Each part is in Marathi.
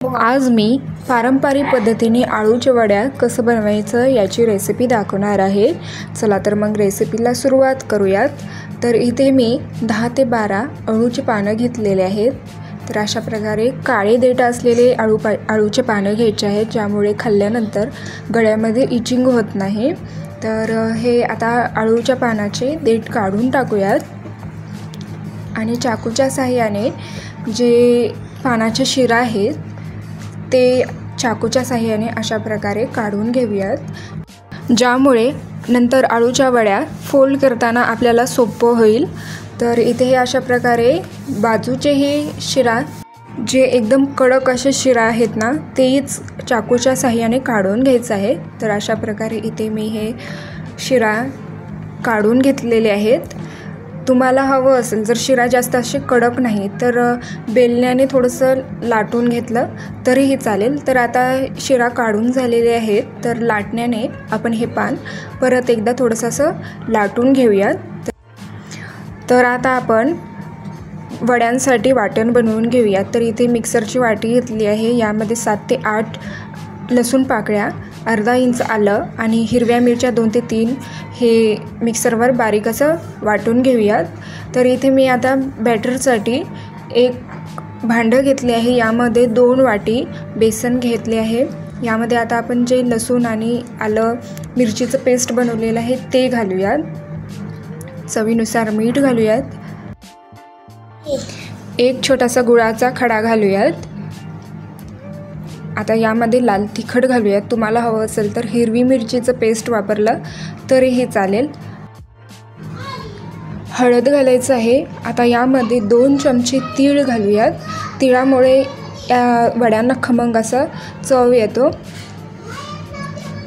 आज मी पारंपरिक पद्धतीने अळूच्या वड्या कसं बनवायचं याची रेसिपी दाखवणार आहे। चला तर मग रेसिपीला सुरुवात करूयात। तर इथे मी 10 ते 12 अळूची पानं घेतलेले आहेत। तर अशा प्रकारे काळे देठ असलेले अळूचे पानं घ्यायचे आहेत, ज्यामुळे खाल्ल्यानंतर गळ्यामध्ये इचिंग होत नाही। तर हे आता अळूच्या पानाचे देठ काढून टाकूयात आणि चाकूच्या साहाय्याने जे पानाचे शिरा आहेत ते चाकूच्या साहाय्याने अशा प्रकारे काढून घेऊयात, ज्यामुळे नंतर अळूच्या वड्या फोल्ड करताना आपल्याला सोपं होईल। तर इथे हे अशा प्रकारे बाजूचे हे शिरा जे एकदम कडक असे शिरा आहेत ना, तेच चाकूच्या साहाय्याने काढून घ्यायचं आहे। तर अशा प्रकारे इथे मी हे शिरा काढून घेतलेले आहेत। तुम्हाला हवं असेल जर शिरा जास्त असे कडक नाही तर बेलण्याने थोडंसं लाटून घेतलं तरीही चालेल। तर आता शिरा काढून झालेले आहेत, तर लाटण्याने आपण हे पान परत एकदा थोडंसं असं लाटून घेऊयात। तर आता आपण वड्यांसाठी वाटण बनवून घेऊयात। तर इथे मिक्सरची वाटी घेतली आहे, यामध्ये 7 ते 8 लसूण पाकळ्या, अर्धा इंच आलं आणि हिरव्या मिरच्या 2 ते 3 हे मिक्सरवर बारीक असं वाटून घेऊयात। तर इथे मी आता बॅटरसाठी एक भांडं घेतले आहे, यामध्ये 2 वाटी बेसन घेतले आहे। यामध्ये आता आपण जे लसूण आणि आलं मिरचीचं पेस्ट बनवलेलं आहे ते घालूयात। चवीनुसार मीठ घालूयात, एक छोटासा गुळाचा खडा घालूयात। आता यामध्ये लाल तिखट घालूयात, तुम्हाला हवं असेल तर हिरवी मिरचीचं पेस्ट वापरलं तरीही चालेल। हळद घालायचं आहे। आता यामध्ये 2 चमचे तीळ घालूयात, तिळामुळे या वड्यांना खमंग असा चव येतो।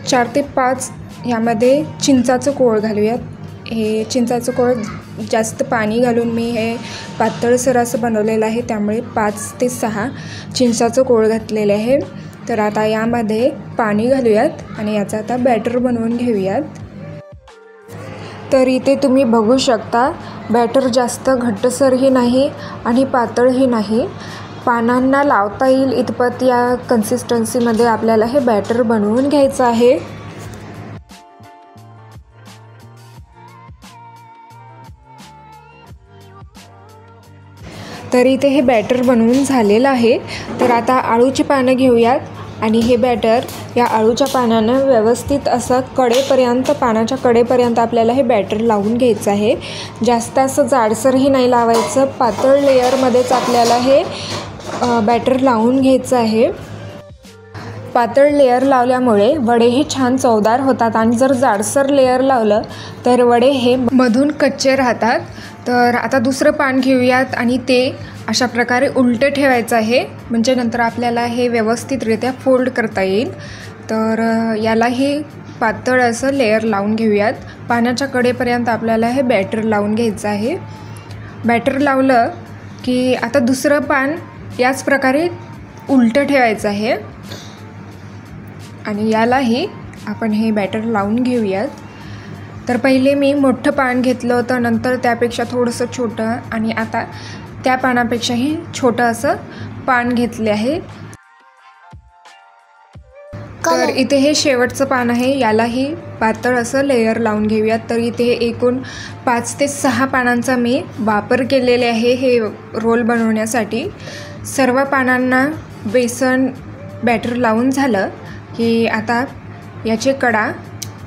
4 ते 5 यामध्ये चिंचाचं कोळ घालूयात। हे चिंचाचं कोळ जास्त पाणी घालून मी हे पातळसर असं बनवलेलं आहे, त्यामुळे 5 ते 6 चिंचाचं कोळ घातलेले आहे। तर आता यामध्ये पाणी घालूयात आणि याचा आता बॅटर बनवून घेऊयात। तर इथे तुम्ही बघू शकता, बॅटर जास्त घट्टसरही नाही आणि पातळही नाही, पानांना लावता येईल इतपत या कन्सिस्टन्सीमध्ये आपल्याला हे बॅटर बनवून घ्यायचं आहे। तर इथे हे बॅटर बनवून झालेलं आहे। तर आता अळूची पानं घेऊयात आणि हे बॅटर या अळूच्या पानानं व्यवस्थित असं कडेपर्यंत, पानाच्या कडेपर्यंत आपल्याला हे बॅटर लावून घ्यायचं आहे। जास्त असं जाडसरही नाही लावायचं, पातळ लेअरमध्येच आपल्याला हे बॅटर लावून घ्यायचं आहे। पातळ लेअर लावल्यामुळे वडे हे छान चवदार होतात आणि जर जाडसर लेअर लावलं तर वडे हे मधून कच्चे राहतात। तर आता दुसरं पान घेऊयात आणि ते अशा प्रकारे उलटे ठेवायचं आहे, म्हणजे नंतर आपल्याला हे व्यवस्थितरित्या फोल्ड करता येईल। तर यालाही पातळ असं लेअर लावून घेऊयात। पानाच्या कडेपर्यंत आपल्याला हे बॅटर लावून घ्यायचं आहे। बॅटर लावलं की आता दुसरं पान याच प्रकारे उलटं ठेवायचं आहे आणि यालाही आपण हे बॅटर लावून घेऊयात। तर पहिले मी मोठं पान घेतलं होतं, नंतर त्यापेक्षा थोडंसं छोटं आणि आता त्या पानापेक्षाही छोटं असं पान घेतले आहे। तर इथे हे शेवटचं पान आहे, यालाही पातळ असं लेअर लावून घेऊयात। तर इथे एकूण 5 ते 6 पानांचा मी वापर केलेले आहे हे रोल बनवण्यासाठी। सर्व पानांना बेसन बॅटर लावून झालं की आता याचे कडा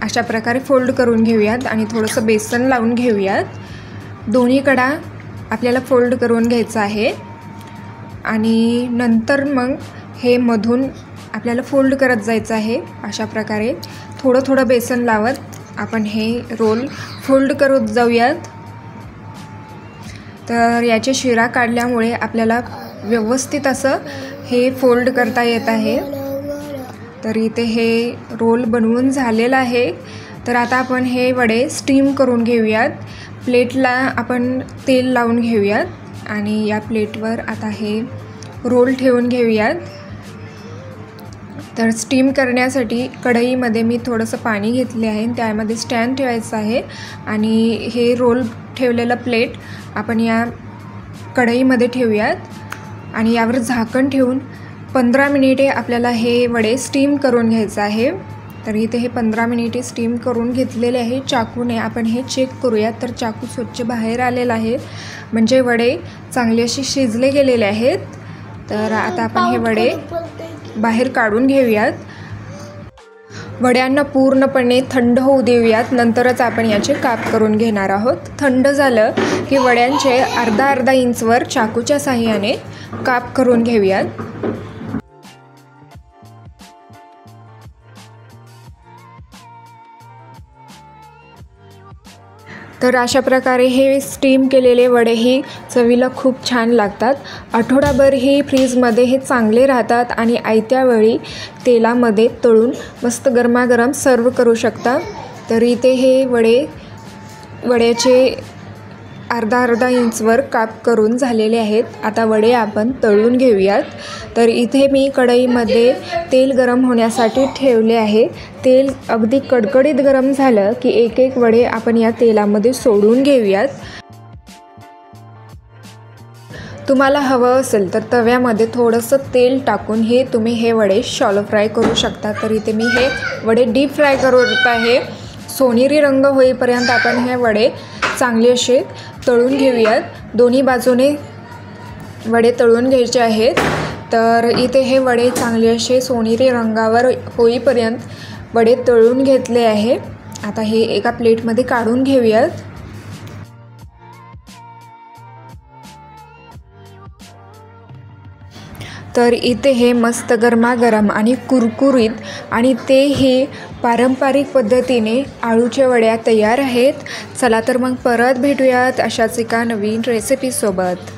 अशा प्रकारे फोल्ड करून घेऊयात आणि थोडंसं बेसन लावून घेऊयात। दोन्ही कडा आपल्याला फोल्ड करून घ्यायचं आहे आणि नंतर मग हे मधून आपल्याला फोल्ड करत जायचं आहे। अशा प्रकारे थोडं थोडं बेसन लावत आपण हे रोल फोल्ड करत जाऊयात। तर याचे शिरा काढल्यामुळे आपल्याला व्यवस्थित असं हे फोल्ड करता येत आहे। तर इथे हे रोल बनवून झालेलं आहे। तर आता आपण हे वडे स्टीम करून घेऊयात। प्लेटला आपण तेल लावून घेऊयात आणि या प्लेटवर आता हे रोल ठेवून घेऊयात। तर स्टीम करण्यासाठी कढईमध्ये मी थोडंसं पाणी घेतले आहे, त्यामध्ये स्टँड ठेवायचं आहे आणि हे रोल ठेवलेलं प्लेट आपण या कढईमध्ये ठेवूयात आणि यावर झाकण ठेवून 15 मिनिटे आपल्याला हे वडे स्टीम करून घ्यायचं आहे। तर इथे हे 15 मिनिटे स्टीम करून घेतलेले आहे। चाकूने आपण हे चेक करूया, तर चाकू स्वच्छ बाहेर आलेला आहे, म्हणजे वडे चांगले असे शिजले गेलेले आहेत। तर आता आपण हे वडे बाहेर काढून घेऊयात। वड्यांना पूर्णपणे थंड होऊ देऊयात, नंतरच आपण याचे काप करून घेणार आहोत। थंड झालं की वड्यांचे अर्धा इंचवर चाकूच्या साहाय्याने काप करून घेऊयात। तर अशा प्रकारे हे स्टीम केलेले वडेही चवीला खूप छान लागतात। आठवडाभर हे फ्रीजमध्ये हे चांगले राहतात आणि आयत्या वेळी तेलामध्ये तळून मस्त गरमागरम सर्व करू शकता। तर इथे हे वड्याचे अर्धा इंचवर काप करून झालेले आहेत। आता वडे आपण तळून घेऊयात। तर इथे मी कढईमध्ये तेल गरम होण्यासाठी ठेवले आहे। तेल अगदी कडकडीत गरम झालं की एक एक वडे आपण या तेलामध्ये सोडून घेऊयात। तुम्हाला हवं असेल तर तव्यामध्ये थोडंसं तेल टाकून तुम्ही हे वडे शॅलो फ्राय करू शकता। तर इथे मी हे वडे डीप फ्राय करत आहे। सोनेरी रंग होईपर्यंत आपण हे वडे चांगले असे तळून घेऊयात। दोन्ही बाजूने वडे तळून घ्यायचे आहेत। तर इथे हे वडे चांगले असे सोनेरी रंगावर होईपर्यंत वडे तळून घेतले आहे। आता हे एका प्लेटमध्ये काढून घेऊयात। तर इथे हे मस्त गरमागरम आणि कुरकुरीत आणि तेही पारंपरिक पद्धतीने आळूच्या वड्या तयार आहेत। चला तर मग परत भेटूयात अशाच एका नवीन रेसिपीसोबत।